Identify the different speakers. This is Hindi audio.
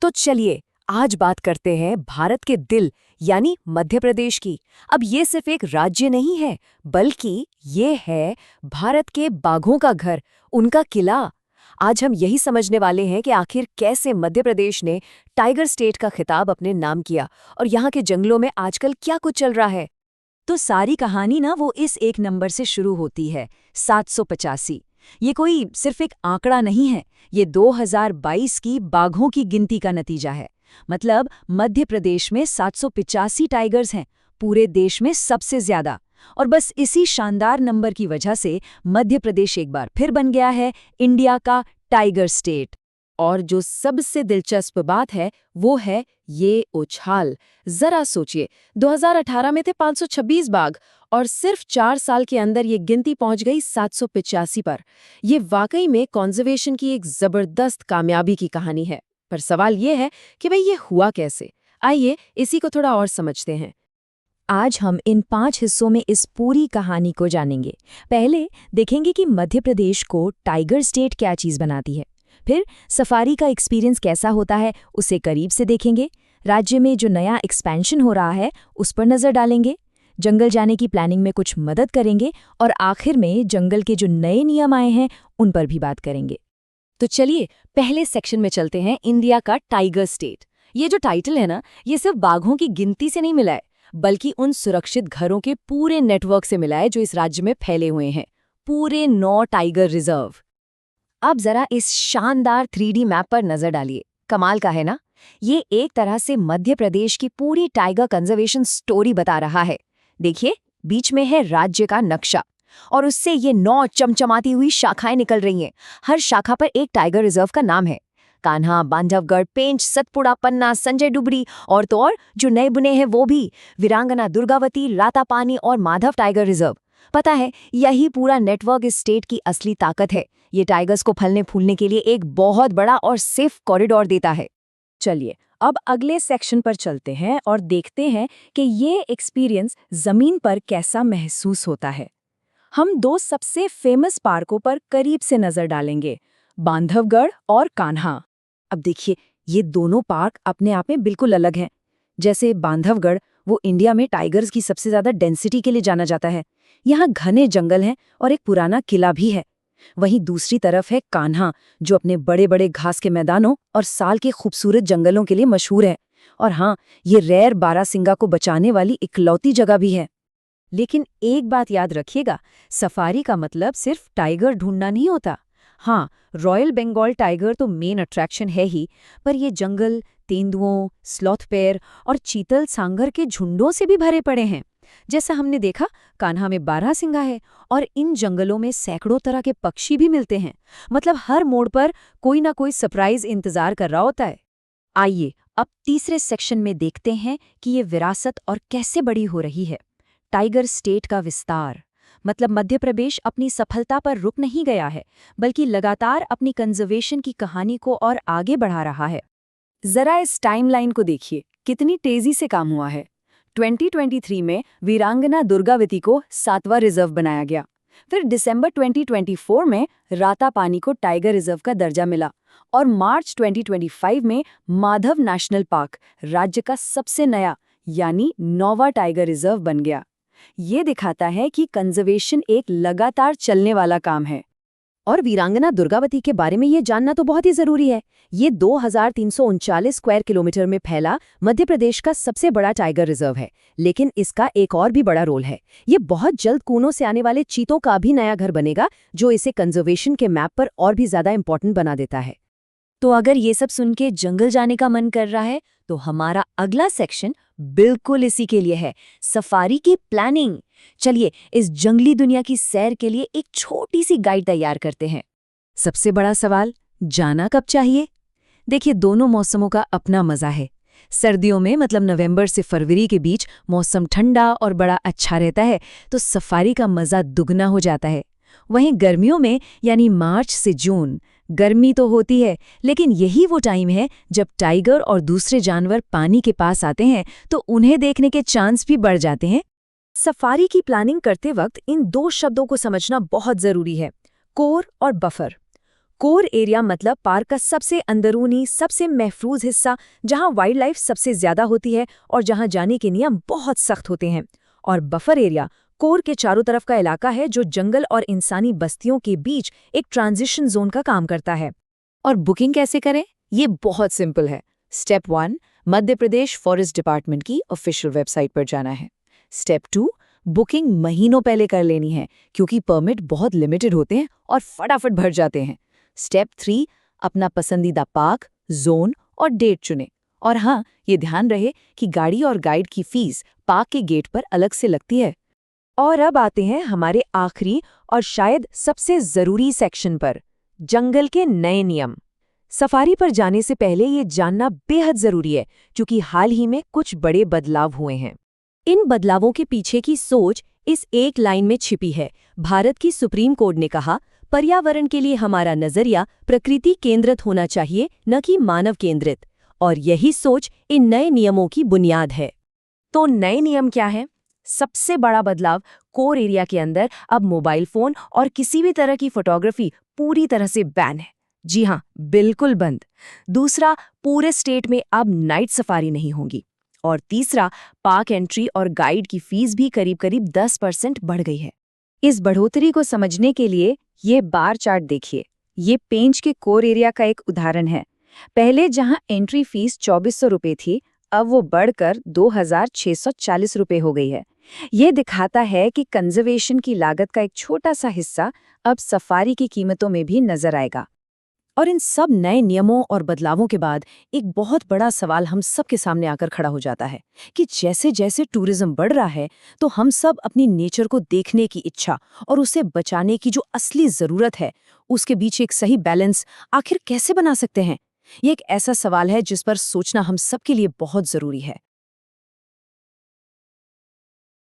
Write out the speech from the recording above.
Speaker 1: तो चलिए आज बात करते हैं भारत के दिल यानी मध्य प्रदेश की। अब ये सिर्फ एक राज्य नहीं है, बल्कि ये है भारत के बाघों का घर, उनका किला। आज हम यही समझने वाले हैं कि आखिर कैसे मध्य प्रदेश ने टाइगर स्टेट का खिताब अपने नाम किया और यहाँ के जंगलों में आजकल क्या कुछ चल रहा है।
Speaker 2: तो सारी कहानी ना वो इस एक नंबर से शुरू होती है, 785। ये कोई सिर्फ एक आंकड़ा नहीं है, ये 2022 की बाघों की गिनती का नतीजा है। मतलब मध्य प्रदेश में 785 टाइगर्स हैं, पूरे देश में सबसे ज्यादा। और बस इसी शानदार नंबर की वजह से मध्य प्रदेश एक बार फिर बन गया है इंडिया का टाइगर स्टेट।
Speaker 1: और जो सबसे दिलचस्प बात है वो है ये उछाल। जरा सोचिए, 2018 में थे 526 बाघ और सिर्फ 4 साल के अंदर ये गिनती पहुंच गई 785 पर। ये वाकई में कंजर्वेशन की एक जबरदस्त कामयाबी की कहानी है। पर सवाल ये है कि भाई ये हुआ कैसे। आइए इसी को थोड़ा और समझते हैं।
Speaker 2: आज हम इन 5 हिस्सों में इस पूरी कहानी को जानेंगे। पहले देखेंगे कि मध्य प्रदेश को टाइगर स्टेट क्या चीज़ बनाती है। फिर सफारी का एक्सपीरियंस कैसा होता है उसे करीब से देखेंगे। राज्य में जो नया एक्सपेंशन हो रहा है उस पर नज़र डालेंगे। जंगल जाने की प्लानिंग में कुछ मदद करेंगे और आखिर में जंगल के जो नए नियम आए हैं उन पर भी बात करेंगे।
Speaker 1: तो चलिए पहले सेक्शन में चलते हैं, इंडिया का टाइगर स्टेट। ये जो टाइटल है ना, ये सिर्फ बाघों की गिनती से नहीं मिला है, बल्कि उन सुरक्षित घरों के पूरे नेटवर्क से मिला है जो इस राज्य में फैले हुए हैं। पूरे 9 टाइगर रिजर्व। अब जरा इस शानदार 3D मैप पर नजर डालिए। कमाल का है ना? ये एक तरह से मध्य प्रदेश की पूरी टाइगर कंजर्वेशन स्टोरी बता रहा है। देखिए, बीच में है राज्य का नक्शा और उससे ये 9 चमचमाती हुई शाखाएं निकल रही हैं। हर शाखा पर एक टाइगर रिजर्व का नाम है। कान्हा, बांधवगढ़, पेंच, सतपुड़ा, पन्ना, संजय डुबरी और तो और जो नए बुने हैं वो भी वीरांगना, दुर्गावती, रातापानी और माधव टाइगर रिजर्व। पता है, यही पूरा नेटवर्क इस स्टेट की असली ताकत है। ये टाइगर्स को फलने फूलने के लिए एक बहुत बड़ा और सेफ कॉरिडोर देता है।
Speaker 2: चलिए अब अगले सेक्शन पर चलते हैं और देखते हैं कि ये एक्सपीरियंस जमीन पर कैसा महसूस होता है। हम 2 सबसे फेमस पार्कों पर करीब से नजर डालेंगे, बांधवगढ़ और कान्हा। अब देखिए, ये दोनों पार्क अपने आप में बिल्कुल अलग हैं। जैसे बांधवगढ़, वो इंडिया में टाइगर्स की सबसे ज्यादा डेंसिटी के लिए जाना जाता है। यहाँ घने जंगल हैं और एक पुराना किला भी है। वहीं दूसरी तरफ है कान्हा, जो अपने बड़े बड़े घास के मैदानों और साल के खूबसूरत जंगलों के लिए मशहूर है। और हाँ, ये रेयर बारासिंगा को बचाने वाली इकलौती जगह भी है। लेकिन एक बात याद रखिएगा, सफारी का मतलब सिर्फ टाइगर ढूंढना नहीं होता। हाँ, रॉयल बंगाल टाइगर तो मेन अट्रैक्शन है ही, पर ये जंगल तेंदुओं, स्लॉथ पेयर और चीतल सांगर के झुंडों से भी भरे पड़े हैं। जैसा हमने देखा, कान्हा में बारहसिंगा है और इन जंगलों में सैकड़ों तरह के पक्षी भी मिलते हैं। मतलब हर मोड़ पर कोई ना कोई सरप्राइज इंतजार कर रहा होता है। आइए अब तीसरे सेक्शन में देखते हैं कि ये विरासत और कैसे बड़ी हो रही है। टाइगर स्टेट का विस्तार। मतलब मध्य प्रदेश अपनी सफलता पर रुक नहीं गया है, बल्कि लगातार अपनी कंजर्वेशन की कहानी को और आगे बढ़ा रहा है।
Speaker 1: जरा इस टाइमलाइन को देखिए, कितनी तेजी से काम हुआ है। 2023 में वीरांगना दुर्गावती को 7वां रिजर्व बनाया गया। फिर दिसंबर 2024 में रातापानी को टाइगर रिजर्व का दर्जा मिला और मार्च 2025 में माधव नेशनल पार्क राज्य का सबसे नया यानी 9वां टाइगर रिजर्व बन गया। ये दिखाता है कि कंजर्वेशन एक लगातार चलने वाला काम है। और वीरांगना दुर्गावती के बारे में ये जानना तो बहुत ही जरूरी है। ये 2339 स्क्वायर किलोमीटर में फैला मध्य प्रदेश का सबसे बड़ा टाइगर रिजर्व है। लेकिन इसका एक और भी बड़ा रोल है। ये बहुत जल्द कोनों से आने वाले चीतों का भी नया घर बनेगा, जो इसे कंजर्वेशन के मैप पर और भी ज्यादा इंपॉर्टेंट बना देता है।
Speaker 2: तो अगर ये सब सुन के जंगल जाने का मन कर रहा है तो हमारा अगला सेक्शन बिल्कुल इसी के लिए है, सफारी की प्लानिंग। चलिए इस जंगली दुनिया की सैर के लिए एक छोटी सी गाइड तैयार करते हैं। सबसे बड़ा सवाल, जाना कब चाहिए? देखिए, दोनों मौसमों का अपना मजा है। सर्दियों में मतलब नवंबर से फरवरी के बीच मौसम ठंडा और बड़ा अच्छा रहता है, तो सफारी का मजा दुगना हो जाता है। वहीं गर्मियों में यानी मार्च से जून गर्मी तो होती है, लेकिन यही वो टाइम है जब टाइगर और दूसरे जानवर पानी के पास आते हैं, तो उन्हें देखने के चांस भी बढ़ जाते हैं।
Speaker 1: सफारी की प्लानिंग करते वक्त इन 2 शब्दों को समझना बहुत जरूरी है, कोर और बफर।
Speaker 2: कोर एरिया मतलब पार्क का सबसे अंदरूनी, सबसे महफूज हिस्सा, जहां वाइल्ड लाइफ सबसे ज्यादा होती है और जहां जाने के नियम बहुत सख्त होते हैं। और बफर एरिया कोर के चारों तरफ का इलाका है जो जंगल और इंसानी बस्तियों के बीच एक ट्रांजिशन जोन का काम करता है।
Speaker 1: और बुकिंग कैसे करें? ये बहुत सिंपल है। Step 1, Madhya Pradesh forest department की ऑफिशियल वेबसाइट पर जाना है। स्टेप 2, बुकिंग महीनों पहले कर लेनी है क्योंकि परमिट बहुत लिमिटेड होते हैं और फटाफट भर जाते हैं। स्टेप 3, अपना पसंदीदा पार्क, जोन और डेट चुनें। और हाँ, ये ध्यान रहे कि गाड़ी और गाइड की फीस पार्क के गेट पर अलग से लगती है।
Speaker 2: और अब आते हैं हमारे आखिरी और शायद सबसे जरूरी सेक्शन पर, जंगल के नए नियम। सफारी पर जाने से पहले ये जानना बेहद जरूरी है क्योंकि हाल ही में कुछ बड़े बदलाव हुए हैं।
Speaker 1: इन बदलावों के पीछे की सोच इस एक लाइन में छिपी है। भारत की सुप्रीम कोर्ट ने कहा, पर्यावरण के लिए हमारा नजरिया प्रकृति केंद्रित होना चाहिए, न कि मानव केंद्रित। और यही सोच इन नए नियमों की बुनियाद है।
Speaker 2: तो नए नियम क्या हैं? सबसे बड़ा बदलाव, कोर एरिया के अंदर अब मोबाइल फोन और किसी भी तरह की फोटोग्राफी पूरी तरह से बैन है। जी हाँ, बिल्कुल बंद। दूसरा, पूरे स्टेट में अब नाइट सफारी नहीं होगी। और तीसरा, पार्क एंट्री और गाइड की फीस भी करीब-करीब 10% बढ़ गई है। इस बढ़ोतरी को समझने के लिए ये बार चार्ट देखिए। ये पेंच के कोर एरिया का एक उदाहरण है। पहले जहां एंट्री फीस 2400 रुपये थी, अब वो बढ़कर 2640 रुपये हो गई है। ये दिखाता है कि कंजर्वेशन की लागत का एक छोटा सा हिस्सा अब सफारी की कीमतों में भी नजर आएगा। और इन सब नए नियमों और बदलावों के बाद एक बहुत बड़ा सवाल हम सब के सामने आकर खड़ा हो जाता है कि जैसे जैसे टूरिज्म बढ़ रहा है, तो हम सब अपनी नेचर को देखने की इच्छा और उसे बचाने की जो असली जरूरत है, उसके बीच एक सही बैलेंस आखिर कैसे बना सकते हैं? ये एक ऐसा सवाल है जिस पर सोचना हम सब के लिए बहुत जरूरी है।